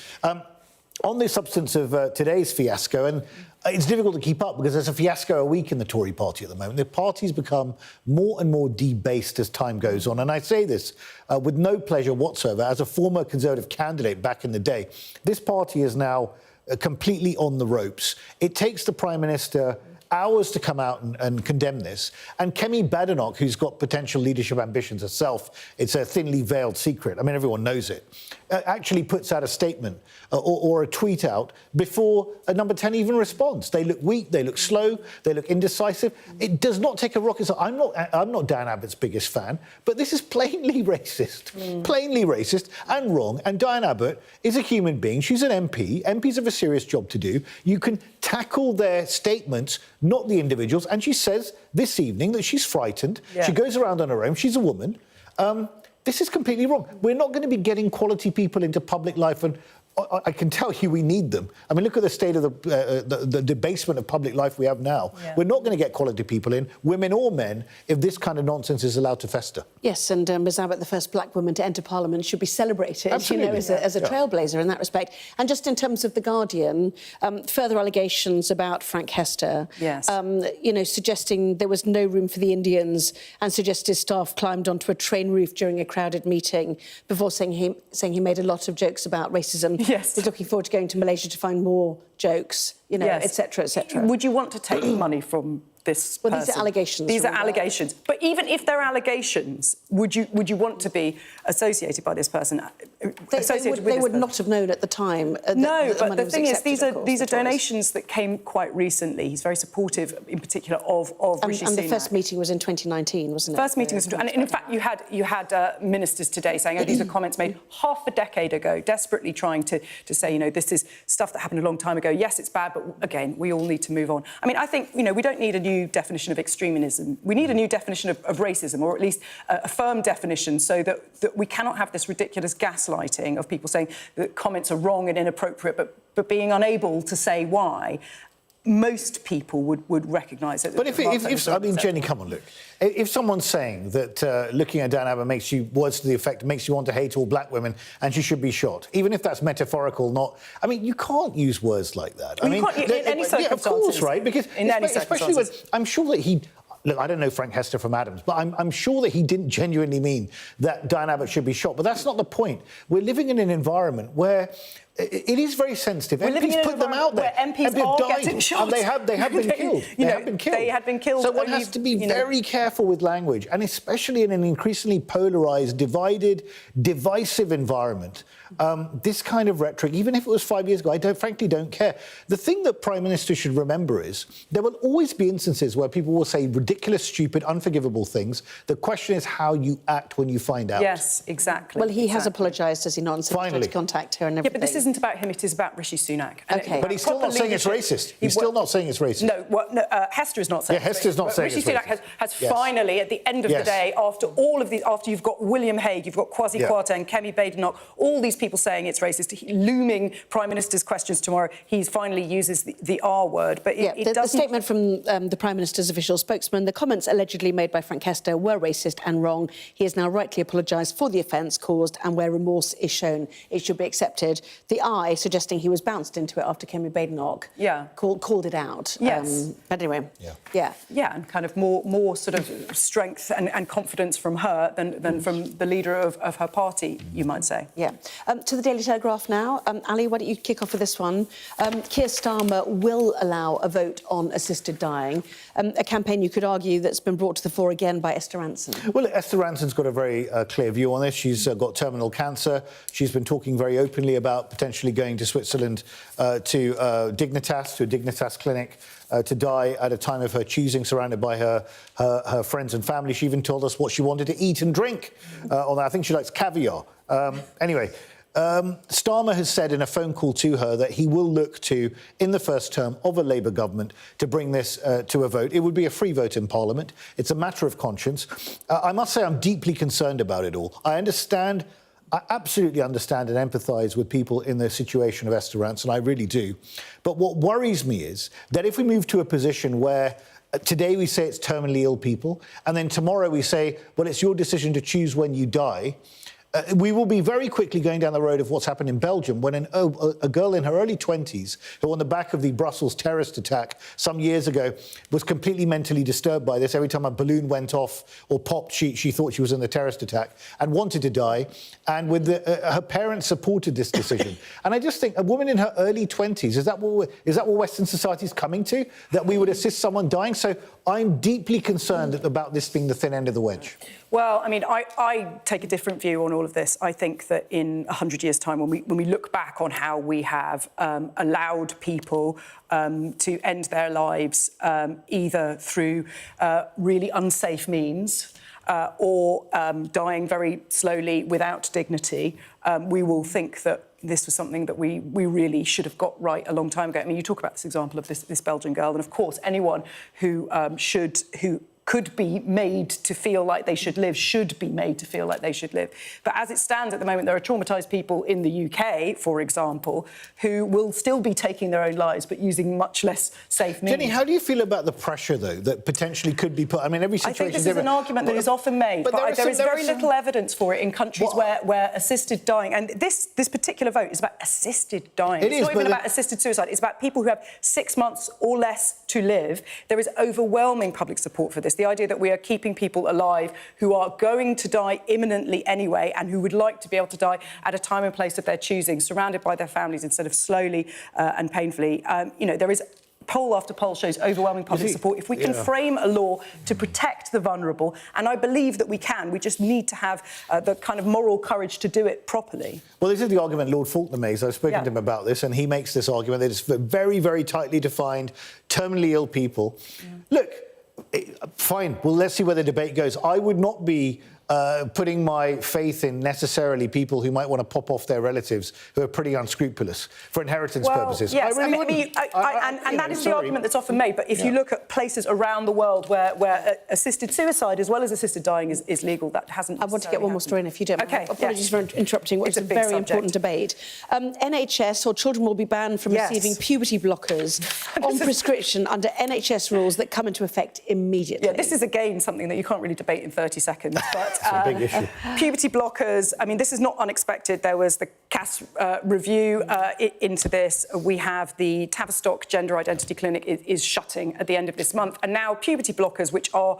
Speaker 11: on the substance of today's fiasco, and it's difficult to keep up because there's a fiasco a week in the Tory party at the moment. The party's become more and more debased as time goes on. And I say this with no pleasure whatsoever. As a former Conservative candidate back in the day, this party is now completely on the ropes. It takes the Prime Minister hours to come out and condemn this. And Kemi Badenoch, who's got potential leadership ambitions herself, it's a thinly veiled secret, I mean, everyone knows it, actually puts out a statement or a tweet out before Number 10 even responds. They look weak, they look slow, they look indecisive. It does not take a rocket scientist. I'm not Diane Abbott's biggest fan, but this is plainly racist and wrong. And Diane Abbott is a human being. She's an MP. MPs have a serious job to do. You can tackle their statements, not the individuals. And she says this evening that she's frightened. Yeah. She goes around on her own. She's a woman. This is completely wrong. We're not going to be getting quality people into public life, and I can tell you we need them. I mean, look at the state of the debasement of public life we have now. Yeah. We're not going to get quality people in, women or men, if this kind of nonsense is allowed to fester.
Speaker 1: Yes, and Ms Abbott, the first black woman to enter Parliament, should be celebrated,
Speaker 11: Absolutely.
Speaker 1: you know, as a trailblazer in that respect. And just in terms of The Guardian, further allegations about Frank Hester,
Speaker 2: yes.
Speaker 1: You know, suggesting there was no room for the Indians and suggested staff climbed onto a train roof during a crowded meeting before saying he made a lot of jokes about racism.
Speaker 2: Yes.
Speaker 1: He's looking forward to going to Malaysia to find more jokes, you know, etc., etc.
Speaker 2: Would you want to take money from this person?
Speaker 1: Well, these are allegations.
Speaker 2: These are allegations. But even if they're allegations, would you want to be associated by this person?
Speaker 1: They would not have known at the time.
Speaker 2: No, but the thing is, these are donations that came quite recently. He's very supportive, in particular, of Rishi Sunak.
Speaker 1: And the first meeting was in 2019, wasn't it?
Speaker 2: First meeting was, and in fact, you had ministers today saying, "Oh, these are comments made half a decade ago," desperately trying to say, you know, this is stuff that happened a long time ago. Yes, it's bad, but again, we all need to move on. I mean, I think, you know, we don't need a new definition of extremism. We need a new definition of racism, or at least a firm definition, so that we cannot have this ridiculous gaslighting of people saying that comments are wrong and inappropriate, but being unable to say why. Most people would recognise it.
Speaker 11: But if I mean, Jenny, come on, look. If someone's saying that looking at Diane Abbott makes you, words to the effect, makes you want to hate all black women and she should be shot, even if that's metaphorical, not... I mean, you can't use words like that.
Speaker 2: Well,
Speaker 11: I mean,
Speaker 2: you can't, in any circumstances.
Speaker 11: Yeah, of course, right? Because
Speaker 2: in any
Speaker 11: especially when... I'm sure that he... Look, I don't know Frank Hester from Adams, but I'm sure that he didn't genuinely mean that Diane Abbott should be shot. But that's not the point. We're living in an environment where it is very sensitive. MPs put them out there.
Speaker 2: Where MPs are getting shot.
Speaker 11: And they have been killed. They have been killed. So one has to be very careful with language, and especially in an increasingly polarised, divided, divisive environment. This kind of rhetoric, even if it was 5 years ago, I frankly don't care. The thing that Prime Minister should remember is there will always be instances where people will say ridiculous, stupid, unforgivable things. The question is how you act when you find out.
Speaker 2: Yes, exactly.
Speaker 1: Well, he has apologised, has he not? And
Speaker 11: finally.
Speaker 1: To contact her and everything.
Speaker 2: Yeah, but this isn't about him, it is about Rishi Sunak.
Speaker 1: OK.
Speaker 11: But he's still not saying it's racist. He's still not saying it's racist.
Speaker 2: No, Hester is not saying
Speaker 11: it's racist. Hester's not saying it's racist.
Speaker 2: Rishi Sunak has finally, at the end of the day, after all of these, after you've got William Hague, you've got Kwasi Kwarteng, Kemi Badenoch, all these people saying it's racist, looming Prime Minister's questions tomorrow, he finally uses the R word. But
Speaker 1: the statement from the Prime Minister's official spokesman, the comments allegedly made by Frank Hester were racist and wrong. He has now rightly apologised for the offence caused, and where remorse is shown, it should be accepted. The I, suggesting he was bounced into it after Kemi Badenoch, called it out.
Speaker 2: Yes.
Speaker 1: But anyway,
Speaker 2: yeah, and kind of more sort of strength and confidence from her than from the leader of her party, you might say.
Speaker 1: Yeah. To the Daily Telegraph now. Ali, why don't you kick off with this one? Keir Starmer will allow a vote on assisted dying, a campaign you could argue that's been brought to the fore again by Esther Rantzen.
Speaker 11: Well, Esther Rantzen's got a very clear view on this. She's got terminal cancer. She's been talking very openly about potentially going to Switzerland to a Dignitas clinic, to die at a time of her choosing, surrounded by her friends and family. She even told us what she wanted to eat and drink. Although I think she likes caviar. Anyway, Starmer has said in a phone call to her that he will look to, in the first term of a Labour government, to bring this to a vote. It would be a free vote in Parliament. It's a matter of conscience. I must say I'm deeply concerned about it all. I absolutely understand and empathise with people in the situation of Esther Rantzen, I really do. But what worries me is that if we move to a position where today we say it's terminally ill people, and then tomorrow we say, well, it's your decision to choose when you die, we will be very quickly going down the road of what's happened in Belgium when a girl in her early 20s who on the back of the Brussels terrorist attack some years ago was completely mentally disturbed by this. Every time a balloon went off or popped, she thought she was in the terrorist attack and wanted to die. And with her parents supported this decision. And I just think a woman in her early 20s, is that what Western society is coming to? That we would assist someone dying? So I'm deeply concerned about this being the thin end of the wedge.
Speaker 2: Well, I mean, I take a different view on all of this. I think that in 100 years' time, when we look back on how we have allowed people to end their lives either through really unsafe means or dying very slowly without dignity, we will think that this was something that we really should have got right a long time ago. I mean, you talk about this example of this Belgian girl, and of course, anyone who could be made to feel like they should live, should be made to feel like they should live. But as it stands at the moment, there are traumatised people in the UK, for example, who will still be taking their own lives, but using much less safe means.
Speaker 11: Jenny, how do you feel about the pressure, though, that potentially could be put? I mean, every situation...
Speaker 2: I think this is an argument that is often made, but there is very little evidence for it in countries where assisted dying... And this particular vote is about assisted dying. It's not even about assisted suicide. It's about people who have 6 months or less to live. There is overwhelming public support for this. The idea that we are keeping people alive who are going to die imminently anyway and who would like to be able to die at a time and place of their choosing, surrounded by their families instead of slowly and painfully. You know, there is... Poll after poll shows overwhelming public support. If we can frame a law to protect the vulnerable, and I believe that we can, we just need to have the kind of moral courage to do it properly.
Speaker 11: Well, this is the argument Lord Faulkner makes. I've spoken to him about this, and he makes this argument that it's very, very tightly defined, terminally ill people. Look, fine, well, let's see where the debate goes. I would not be putting my faith in necessarily people who might want to pop off their relatives who are pretty unscrupulous for inheritance purposes.
Speaker 2: Yes, and that is the argument that's often made. But if you look at places around the world where assisted suicide as well as assisted dying is legal, that hasn't.
Speaker 1: I want to get one more story in, if you don't mind.
Speaker 2: Okay,
Speaker 1: apologies for interrupting. It's a very important debate. NHS or children will be banned from receiving puberty blockers on prescription under NHS rules that come into effect immediately.
Speaker 2: Yeah, this is again something that you can't really debate in 30 seconds. But
Speaker 11: it's a big issue.
Speaker 2: Puberty blockers, I mean, this is not unexpected. There was the CAS review into this. We have the Tavistock Gender Identity Clinic is shutting at the end of this month. And now puberty blockers, which are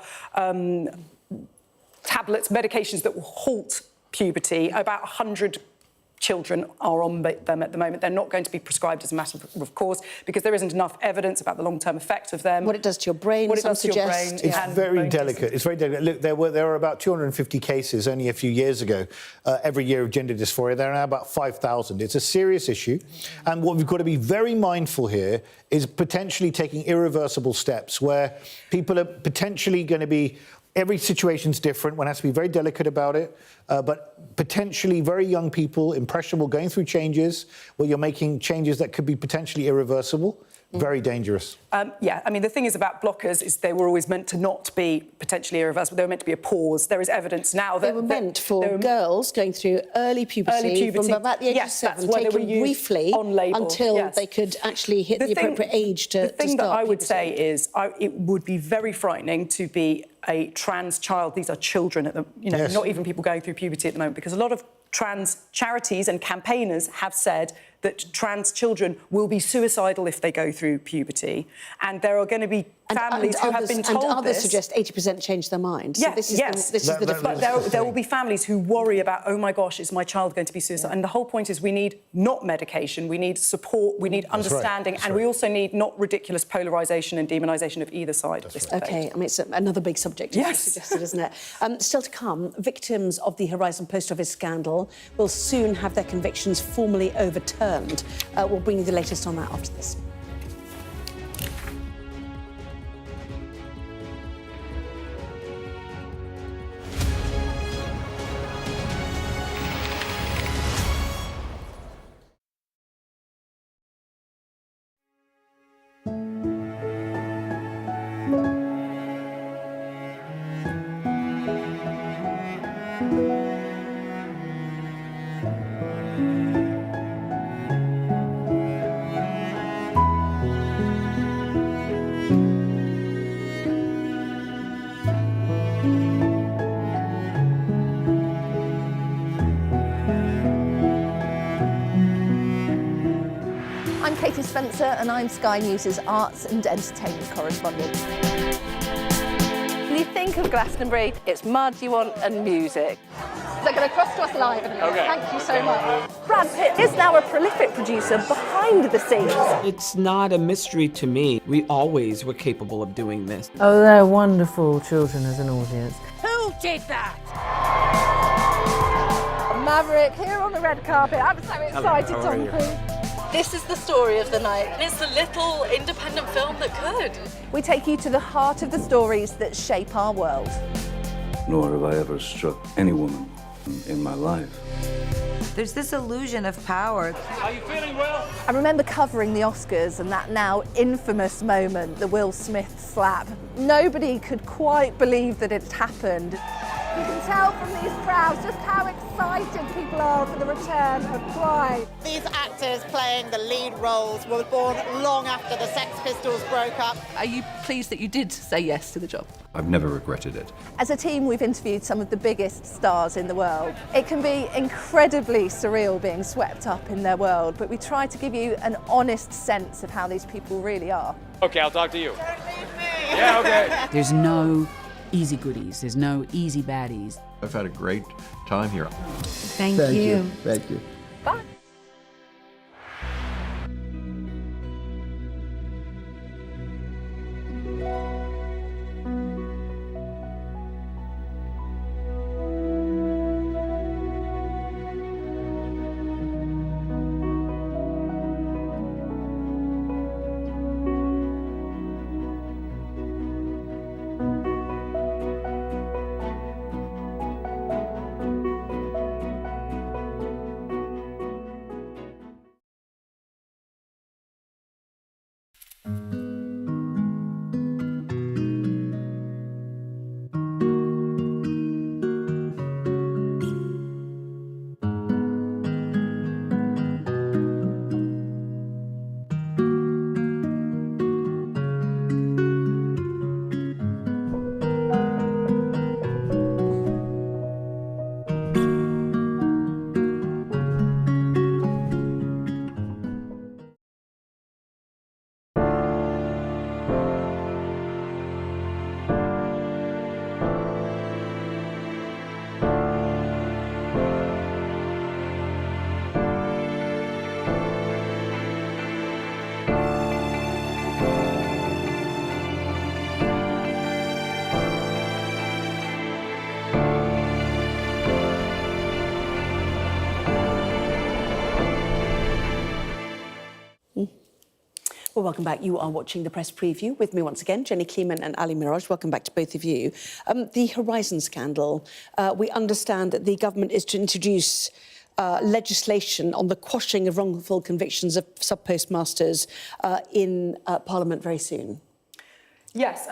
Speaker 2: tablets, medications that will halt puberty, about 100 children are on them at the moment. They're not going to be prescribed as a matter of course because there isn't enough evidence about the long-term effect of them.
Speaker 1: What it does to your brain,
Speaker 2: what it does to your brain.
Speaker 11: It's very delicate. It's very delicate. Look, there were about 250 cases only a few years ago every year of gender dysphoria. There are now about 5,000. It's a serious issue. And what we've got to be very mindful here is potentially taking irreversible steps where people are potentially going to be... Every situation's different. One has to be very delicate about it. But potentially very young people, impressionable, going through changes where you're making changes that could be potentially irreversible. Very dangerous.
Speaker 2: Yeah, I mean, the thing is about blockers is they were always meant to not be potentially irreversible. They were meant to be a pause. There is evidence now that...
Speaker 1: They were meant for girls going through early puberty from about the age of 7, taken briefly until they could actually hit the appropriate age to start.
Speaker 2: The thing that I would say is it would be very frightening to be a trans child. These are children, not even people going through puberty at the moment, because a lot of trans charities and campaigners have said that trans children will be suicidal if they go through puberty. And there are going to be families who have been told
Speaker 1: and others suggest 80% change their mind. So this is the difference.
Speaker 2: But there will be families who worry about, oh my gosh, is my child going to be suicidal? And the whole point is we need not medication, we need support, we need understanding, and we also need not ridiculous polarisation and demonisation of either side of this debate.
Speaker 1: OK, I mean, it's another big subject, as you suggested, isn't it? Still to come, victims of the Horizon Post Office scandal will soon have their convictions formally overturned. We'll bring you the latest on that after this.
Speaker 3: I'm Katie Spencer and I'm Sky News' arts and entertainment correspondent.
Speaker 12: When you think of Glastonbury, it's mud you want and music.
Speaker 3: They're going to cross to us live in a minute.
Speaker 12: Okay.
Speaker 3: Thank you so much.
Speaker 12: Brad Pitt is now a prolific producer behind the scenes.
Speaker 15: It's not a mystery to me. We always were capable of doing this.
Speaker 17: Oh, they're wonderful children as an audience.
Speaker 12: Who did that? Maverick here on the red carpet. I'm so excited, Tom Cruise. This is the story of the night. It's the little independent film that could.
Speaker 3: We take you to the heart of the stories that shape our world.
Speaker 18: Nor have I ever struck any woman in my life.
Speaker 19: There's this illusion of power.
Speaker 3: Are you feeling well? I remember covering the Oscars and that now infamous moment, the Will Smith slap. Nobody could quite believe that it had happened. You can tell from these crowds just how excited people are for the return of Pride.
Speaker 27: These actors playing the lead roles were born long after the Sex Pistols broke up.
Speaker 12: Are you pleased that you did say yes to the job?
Speaker 18: I've never regretted it.
Speaker 3: As a team, we've interviewed some of the biggest stars in the world. It can be incredibly surreal being swept up in their world, but we try to give you an honest sense of how these people really are.
Speaker 28: Okay, I'll talk to you. Yeah, okay.
Speaker 29: There's no easy goodies. There's no easy baddies.
Speaker 18: I've had a great time here.
Speaker 29: Thank you.
Speaker 18: Thank you.
Speaker 3: Bye.
Speaker 1: Well, welcome back. You are watching the press preview with me once again, Jenny Kleeman and Ali Miraj. Welcome back to both of you. The Horizon scandal. We understand that the government is to introduce legislation on the quashing of wrongful convictions of sub-postmasters in Parliament very soon.
Speaker 2: Yes,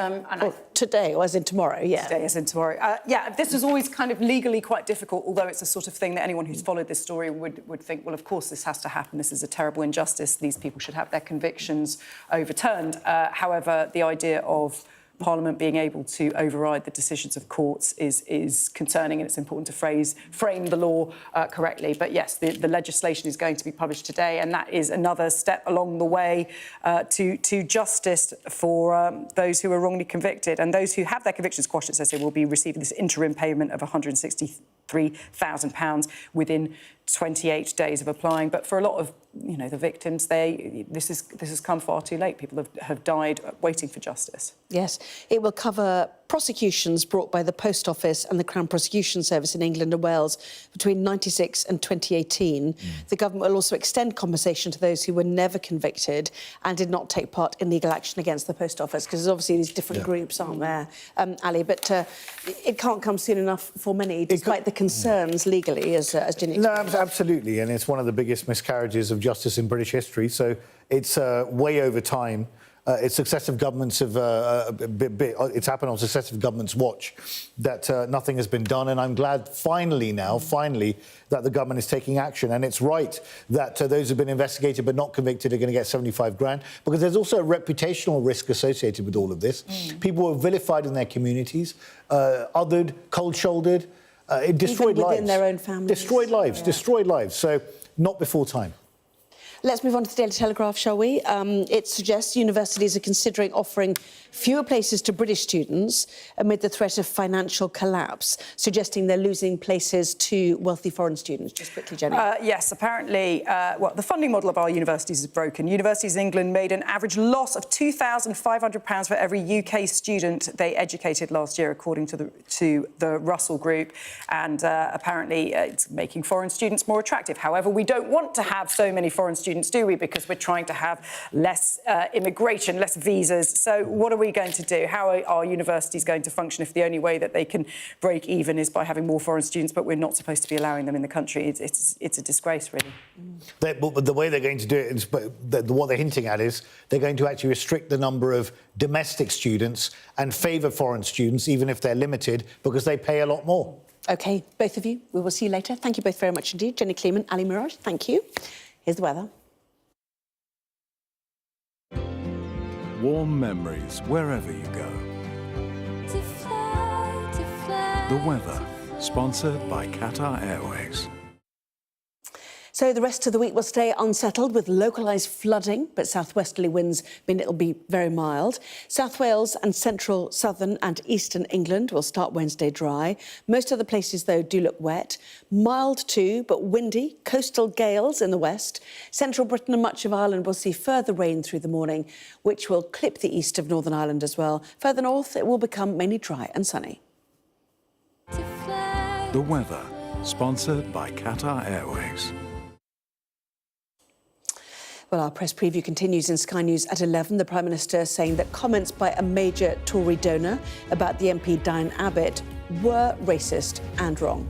Speaker 1: today, or as in tomorrow, yeah.
Speaker 2: Today, as in tomorrow. Yeah, this was always kind of legally quite difficult, although it's a sort of thing that anyone who's followed this story would think, well, of course, this has to happen. This is a terrible injustice. These people should have their convictions overturned. However, the idea of Parliament being able to override the decisions of courts is concerning, and it's important to frame the law correctly. But yes, the legislation is going to be published today, and that is another step along the way to justice for those who are wrongly convicted. And those who have their convictions quashed, as I say, will be receiving this interim payment of £163,000 within 28 days of applying. But for a lot of the victims, this has come far too late. People have died waiting for justice.
Speaker 1: Yes, it will cover prosecutions brought by the Post Office and the Crown Prosecution Service in England and Wales between 1996 and 2018. The government will also extend compensation to those who were never convicted and did not take part in legal action against the Post Office, because there's obviously these different groups, aren't there, Ali? But it can't come soon enough for many, despite the concerns legally, as Ginny explained.
Speaker 11: No, absolutely, and it's one of the biggest miscarriages of justice in British history, so it's way over time. It's successive governments have it's happened on successive governments' watch that nothing has been done, and I'm glad finally that the government is taking action. And it's right that those who've been investigated but not convicted are going to get 75 grand, because there's also a reputational risk associated with all of this. People were vilified in their communities, othered, cold-shouldered. It destroyed lives.
Speaker 1: Even within their own families.
Speaker 11: Destroyed lives. So not before time.
Speaker 1: Let's move on to the Daily Telegraph, shall we? It suggests universities are considering offering fewer places to British students amid the threat of financial collapse, suggesting they're losing places to wealthy foreign students. Just quickly, Jenny.
Speaker 2: Yes, apparently, the funding model of our universities is broken. Universities in England made an average loss of £2,500 for every UK student they educated last year, according to the Russell Group. And apparently, it's making foreign students more attractive. However, we don't want to have so many foreign students, do we? Because we're trying to have less immigration, less visas. So what are we going to do? How are our universities going to function if the only way that they can break even is by having more foreign students, but we're not supposed to be allowing them in the country? It's a disgrace, really.
Speaker 11: The way they're going to do it is, what they're hinting at is they're going to actually restrict the number of domestic students and favour foreign students, even if they're limited, because they pay a lot more.
Speaker 1: OK, both of you, we will see you later. Thank you both very much indeed. Jenny Kleeman, Ali Miraj, thank you. Here's the weather.
Speaker 5: Warm memories wherever you go. The weather, sponsored by Qatar Airways.
Speaker 1: So the rest of the week will stay unsettled with localised flooding, but southwesterly winds mean it'll be very mild. South Wales and central, southern and eastern England will start Wednesday dry. Most other places, though, do look wet. Mild too, but windy, coastal gales in the west. Central Britain and much of Ireland will see further rain through the morning, which will clip the east of Northern Ireland as well. Further north, it will become mainly dry and sunny.
Speaker 5: The weather, sponsored by Qatar Airways.
Speaker 1: Well, our press preview continues in Sky News at 11. The Prime Minister saying that comments by a major Tory donor about the MP Diane Abbott were racist and wrong.